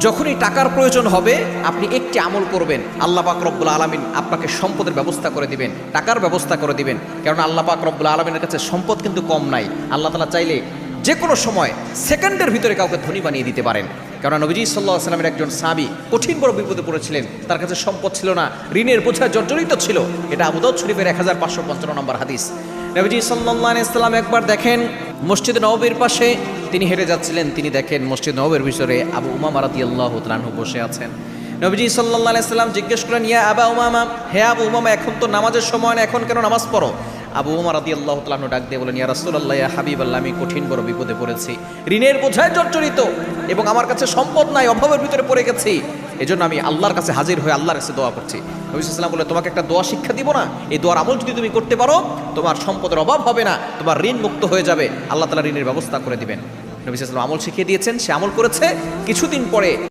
যখনই টাকার প্রয়োজন হবে আপনি একটি আমল করবেন, আল্লাহ পাক রব্বুল আলামিন আপনাকে সম্পদের ব্যবস্থা করে দিবেন, টাকার ব্যবস্থা করে দিবেন। কারণ আল্লাহ পাক রব্বুল আলামিনের কাছে সম্পদ কিন্তু কম নাই। আল্লাহ তাআলা চাইলে যে কোনো সময় সেকেন্ডের ভিতরে কাউকে ধনী বানিয়ে দিতে পারেন। কারণ নবীজি সাল্লাল্লাহু আলাইহি ওয়াসাল্লামের একজন সাহাবী কঠিন বড় বিপদে পড়েছিলেন, তার কাছে সম্পদ ছিল না, ঋণের বোঝায় জর্জরিত ছিল। এটা আবু দাউদ শরীফের 1555 নম্বর হাদিস। নবীজি সাল্লাল্লাহু আলাইহি ওয়াসাল্লাম একবার দেখেন মসজিদ নববীর পাশে তিনি হেঁটে যাচ্ছিলেন, তিনি দেখেন মসজিদ নববীর ভিতরে আবু উমামা রাদিয়াল্লাহু তাআলা আনহু বসে আছেন। নবীজি সাল্লাল্লাহু আলাইহি ওয়াসাল্লাম জিজ্ঞেস করেন, ইয়া আবা উমামা, হে আবু উমামা, এখন তো নামাজের সময় না, এখন কেন নামাজ পড়ো? আবু উমামা রাদিয়াল্লাহু তাআলা আনহু ডাক দিয়ে বলেন, ইয়া রাসূলুল্লাহ, ইয়া হাবিবাল্লাহ, আমি কঠিন বড় বিপদে পড়েছি, ঋণের বোঝায় জর্জরিত এবং আমার কাছে সম্পদ নাই, অভাবের ভিতরে পড়ে গেছি। এজন্য আমি আল্লাহর কাছে হাজির হয়ে আল্লাহর কাছে দোয়া করছি। নবী সাল্লাল্লাহু আলাইহি ওয়াসাল্লাম বলে, তোমাকে একটা দোয়া শিক্ষা দিব না? এই দোয়ার আমল যদি তুমি করতে পারো তোমার সম্পদের অভাব হবে না, তোমার ঋণ মুক্ত হয়ে যাবে, আল্লাহ তাআলা ঋণের ব্যবস্থা করে দিবেন। নবী সাল্লাল্লাহু আলাইহি ওয়াসাল্লাম আমল শিখিয়ে দিয়েছেন, সে আমল করেছে। কিছুদিন পরে